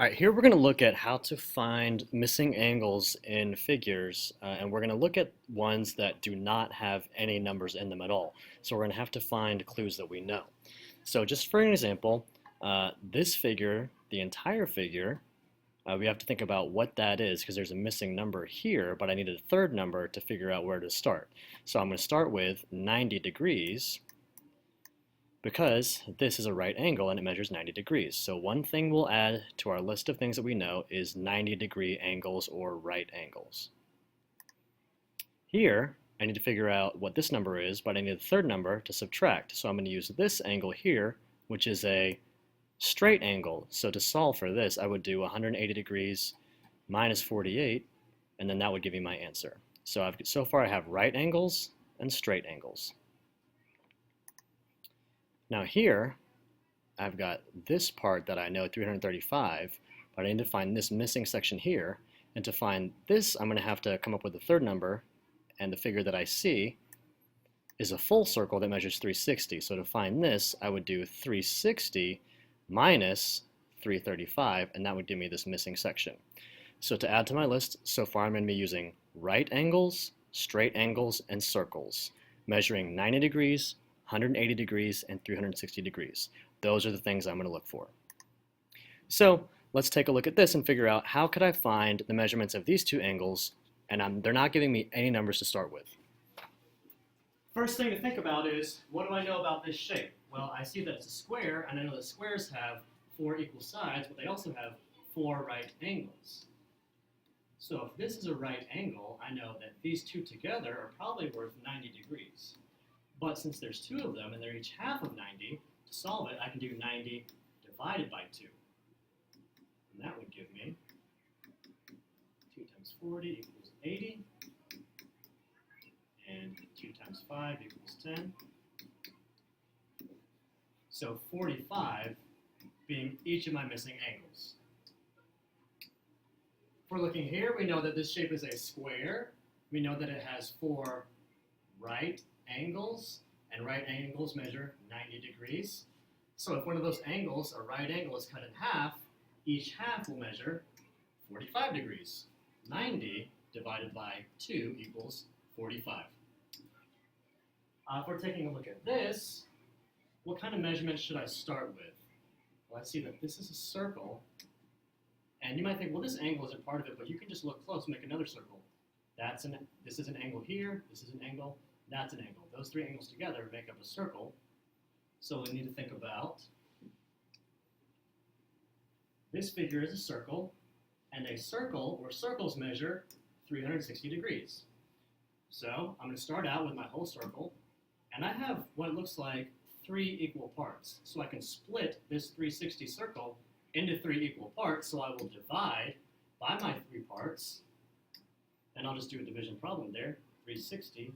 All right, here we're going to look at how to find missing angles in figures, and we're going to look at ones that do not have any numbers in them at all. So we're going to have to find clues that we know. So just for an example, this figure, the entire figure, we have to think about what that is because there's a missing number here, but I need a third number to figure out where to start. So I'm going to start with 90 degrees because this is a right angle and it measures 90 degrees. So one thing we'll add to our list of things that we know is 90-degree angles or right angles. Here, I need to figure out what this number is, but I need a third number to subtract. So I'm going to use this angle here, which is a straight angle. So to solve for this, I would do 180 degrees minus 48, and then that would give me my answer. So so far I have right angles and straight angles. Now here, I've got this part that I know, 335, but I need to find this missing section here. And to find this, I'm going to have to come up with a third number, and the figure that I see is a full circle that measures 360. So to find this, I would do 360 minus 335, and that would give me this missing section. So to add to my list, so far I'm going to be using right angles, straight angles, and circles, measuring 90 degrees, 180 degrees, and 360 degrees. Those are the things I'm going to look for. So let's take a look at this and figure out how could I find the measurements of these two angles, and they're not giving me any numbers to start with. First thing to think about is, what do I know about this shape? Well, I see that it's a square, and I know that squares have 4 equal sides, but they also have 4 right angles. So if this is a right angle, I know that these two together are probably worth 90 degrees. But since there's 2 of them and they're each half of 90, to solve it, I can do 90 divided by 2. And that would give me 2 times 40 equals 80. And 2 times 5 equals 10. So 45 being each of my missing angles. If we're looking here, we know that this shape is a square. We know that it has 4 right angles, and right angles measure 90 degrees. So if one of those angles, a right angle, is cut in half, each half will measure 45 degrees. 90 divided by 2 equals 45. If we're taking a look at this, what kind of measurement should I start with? Well, I see that this is a circle, and you might think, well, this angle isn't part of it, but you can just look close and make another circle. This is an angle here, this is an angle, that's an angle. Those 3 angles together make up a circle. So we need to think about this figure is a circle, and a circle or circles measure 360 degrees. So I'm going to start out with my whole circle, and I have what looks like 3 equal parts. So I can split this 360 circle into 3 equal parts, so I will divide by my 3 parts, and I'll just do a division problem there. 360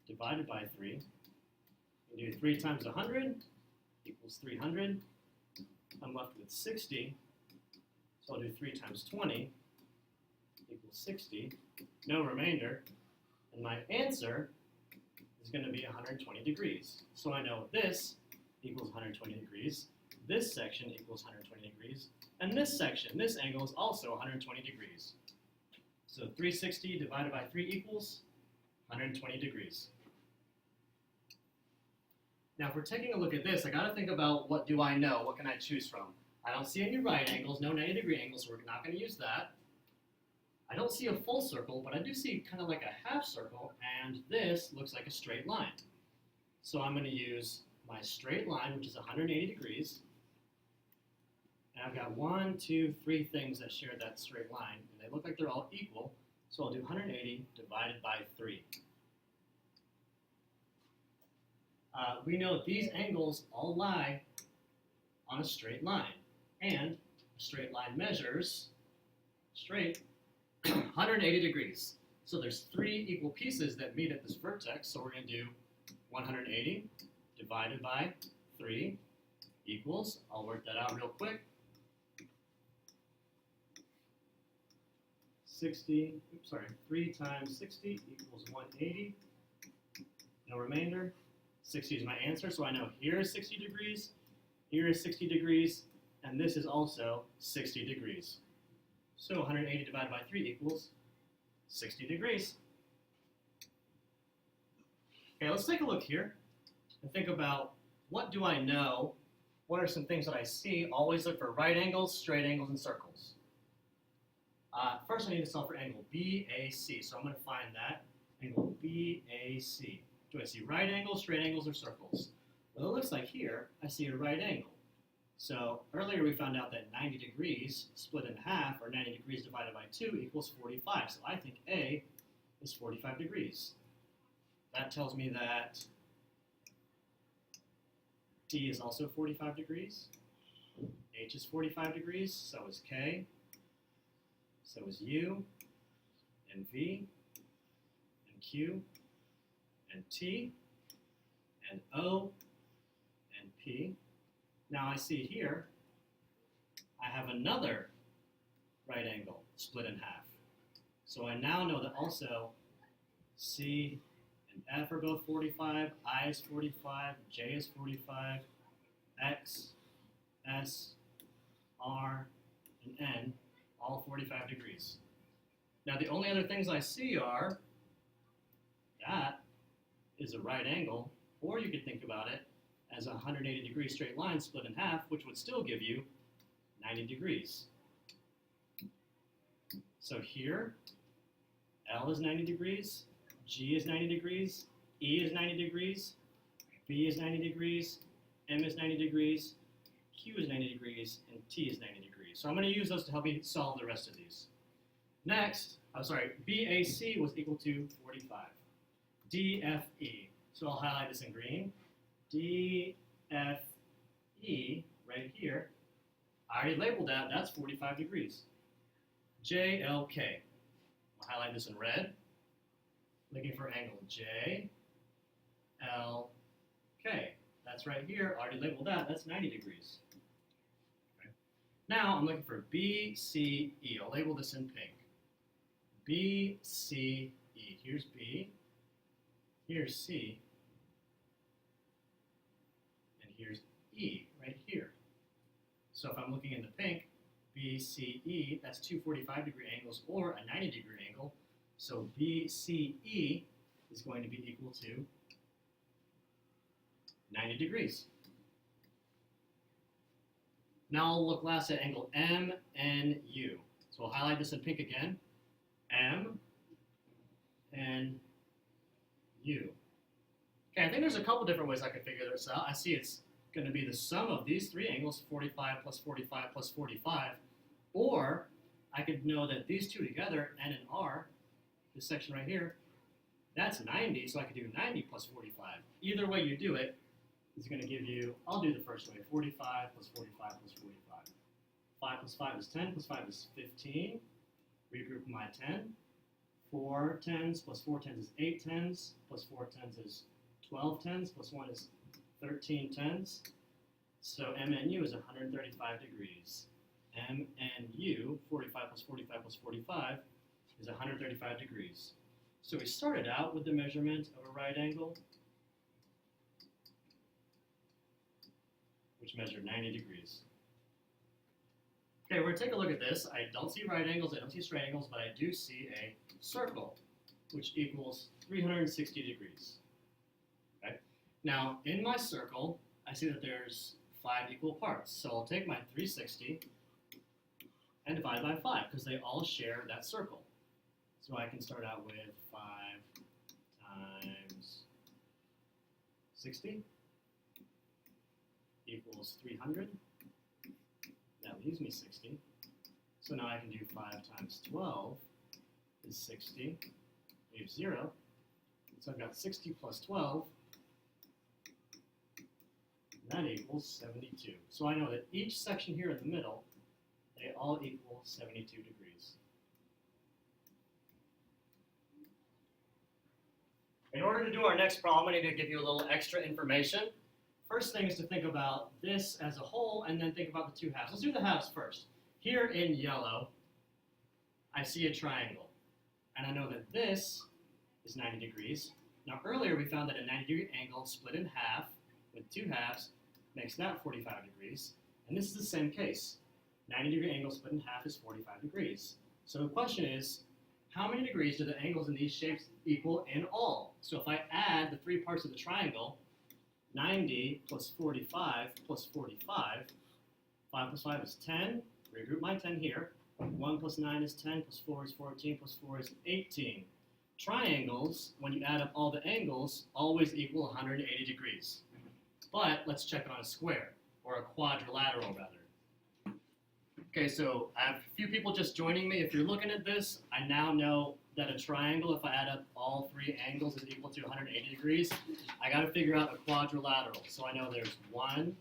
divided by 3. We do 3 times 100 equals 300. I'm left with 60, so I'll do 3 times 20 equals 60. No remainder, and my answer is going to be 120 degrees. So I know this equals 120 degrees, this section equals 120 degrees, and this section, this angle, is also 120 degrees. So 360 divided by 3 equals 120 degrees. Now if we're taking a look at this, I got to think about, what do I know? What can I choose from? I don't see any right angles, no 90-degree angles, so we're not going to use that. I don't see a full circle, but I do see kind of like a half circle, and this looks like a straight line. So I'm going to use my straight line, which is 180 degrees. And I've got 1, 2, 3 things that share that straight line, and they look like they're all equal. So I'll do 180 divided by 3. We know these angles all lie on a straight line, and a straight line measures straight 180 degrees. So there's 3 equal pieces that meet at this vertex, so we're going to do 180 divided by 3 equals, I'll work that out real quick, 3 times 60 equals 180, no remainder. 60 is my answer, so I know here is 60 degrees, here is 60 degrees, and this is also 60 degrees. So 180 divided by 3 equals 60 degrees. Okay, let's take a look here and think about what do I know? What are some things that I see? Always look for right angles, straight angles, and circles. First, I need to solve for angle BAC. So I'm going to find that angle BAC. Do I see right angles, straight angles, or circles? Well, it looks like here I see a right angle. So earlier we found out that 90 degrees split in half, or 90 degrees divided by 2 equals 45. So I think A is 45 degrees. That tells me that D is also 45 degrees. H is 45 degrees, so is K. So is U, and V, and Q, and T, and O, and P. Now I see here, I have another right angle split in half. So I now know that also C and F are both 45, I is 45, J is 45, X, S, R, and N, all 45 degrees. Now the only other things I see are, that is a right angle, or you could think about it as a 180 degree straight line split in half, which would still give you 90 degrees. So here, L is 90 degrees, G is 90 degrees, E is 90 degrees, B is 90 degrees, M is 90 degrees, Q is 90 degrees, and T is 90 degrees. So I'm going to use those to help me solve the rest of these. Next, BAC was equal to 45. DFE, so I'll highlight this in green. DFE, right here, I already labeled that, that's 45 degrees. JLK, I'll highlight this in red. Looking for angle JLK, that's right here, already labeled that, that's 90 degrees. Okay. Now I'm looking for BCE, I'll label this in pink. BCE, here's B, here's C, and here's E, right here. So if I'm looking in the pink, BCE, that's two 45 degree angles or a 90 degree angle. So BCE is going to be equal to 90 degrees. Now I'll look last at angle MNU. So I'll highlight this in pink again. MNU. Okay, I think there's a couple different ways I can figure this out. I see it's going to be the sum of these three angles, 45 plus 45 plus 45, or I could know that these two together, N and R, this section right here, that's 90, so I could do 90 plus 45. Either way you do it is going to give you, I'll do the first way, 45 plus 45 plus 45. 5 plus 5 is 10, plus 5 is 15. Regroup my 10. 4 tens plus 4 tens is 8 tens, plus 4 tens is 12 tens, plus 1 is 13 tens. So MNU is 135 degrees. MNU, 45 plus 45 plus 45, is 135 degrees. So we started out with the measurement of a right angle, which measured 90 degrees. Okay, we're going to take a look at this. I don't see right angles, I don't see straight angles, but I do see a circle, which equals 360 degrees. Okay? Now, in my circle, I see that there's 5 equal parts. So I'll take my 360 and divide by 5, because they all share that circle. So I can start out with 5 times 60 equals 300. That leaves me 60. So now I can do 5 times 12 is 60. Leaves 0. So I've got 60 plus 12. That equals 72. So I know that each section here in the middle, they all equal 72 degrees. In order to do our next problem, I need to give you a little extra information. First thing is to think about this as a whole, and then think about the two halves. Let's do the halves first. Here in yellow, I see a triangle, and I know that this is 90 degrees. Now earlier we found that a 90 degree angle split in half with two halves makes that 45 degrees, And this is the same case. 90-degree angle split in half is 45 degrees. So the question is, how many degrees do the angles in these shapes equal in all? So if I add the three parts of the triangle, 90 plus 45 plus 45, 5 plus 5 is 10. Regroup my 10 here. 1 plus 9 is 10, plus 4 is 14, plus 4 is 18. Triangles, when you add up all the angles, always equal 180 degrees. But let's check on a square, or a quadrilateral rather. Okay, so I have a few people just joining me. If you're looking at this, I now know that a triangle, if I add up all three angles, is equal to 180 degrees. I got to figure out a quadrilateral. So I know there's 1,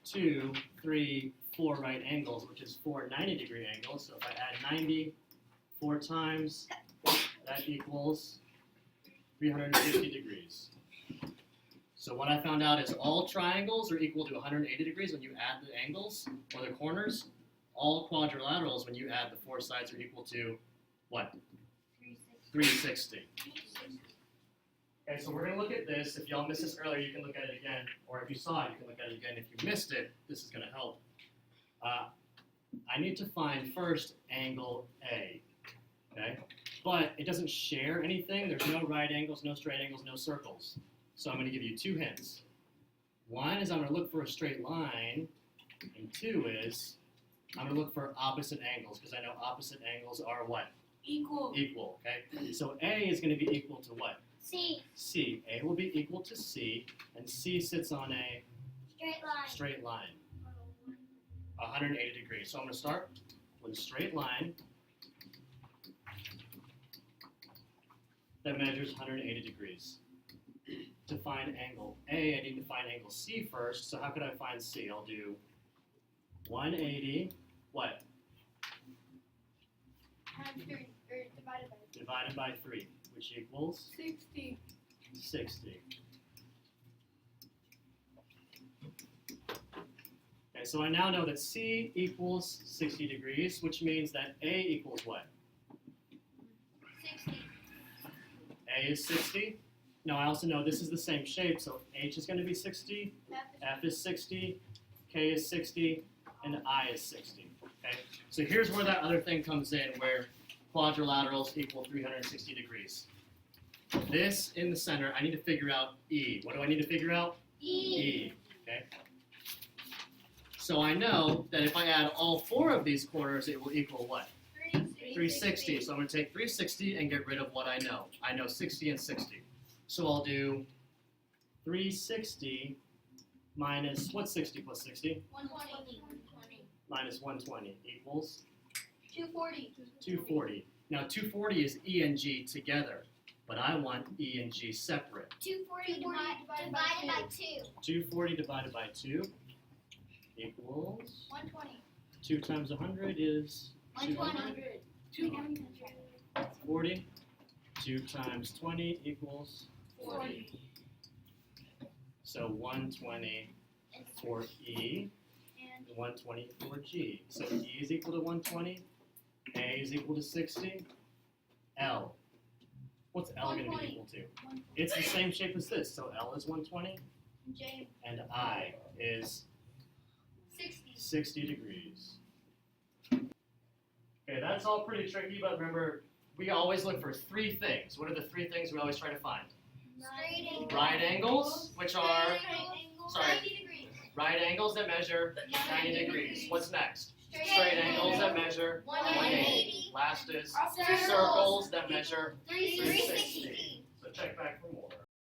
2, 3, 4 right angles, which is 4 90-degree angles. So if I add 90 4 times, that equals 350 degrees. So what I found out is all triangles are equal to 180 degrees when you add the angles or the corners. All quadrilaterals, when you add the four sides, are equal to what? 360. Okay, so we're going to look at this. If y'all missed this earlier, you can look at it again. Or if you saw it, you can look at it again. If you missed it, this is going to help. I need to find first angle A. Okay? But it doesn't share anything. There's no right angles, no straight angles, no circles. So I'm going to give you two hints. One is I'm going to look for a straight line, and two is I'm going to look for opposite angles, because I know opposite angles are what? Equal. Equal, okay? So A is going to be equal to what? C. C. A will be equal to C, and C sits on a Straight line. straight line, 180 degrees. So I'm going to start with a straight line that measures 180 degrees. To find angle A, I need to find angle C first. So how could I find C? I'll do 180, what? Times 3, or divided by Divided by 3, which equals 60. 60. Okay, so I now know that C equals 60 degrees, which means that A equals what? 60. A is 60. Now I also know this is the same shape, so H is going to be 60, F is 60, K is 60, and I is 60. Okay? So here's where that other thing comes in, where quadrilaterals equal 360 degrees. This in the center, I need to figure out E. What do I need to figure out? E. Okay? So I know that if I add all four of these corners, it will equal what? 360. So I'm going to take 360 and get rid of what I know. I know 60 and 60. So I'll do 360 minus, what's 60 plus 60? 120. Minus 120 equals 240. 240. Now 240 is E and G together, but I want E and G separate. 240 divided by 2. 240 divided by 2 equals 120. 2 times 100 is 200. 200. 40. 2 times 20 equals 40. So 120 for E, And 120 for G. So E is equal to 120, A is equal to 60, L. What's L going to be 120. equal to? It's the same shape as this, so L is 120, J and I is 60. 60 degrees. Okay, that's all pretty tricky, but remember, we always look for three things. What are the three things we always try to find? Straight angles. Right angles, which are sorry. 90 degrees. right angles that measure 90 degrees. What's next? Straight Angles that measure 180. Last is Circles. circles that measure 360.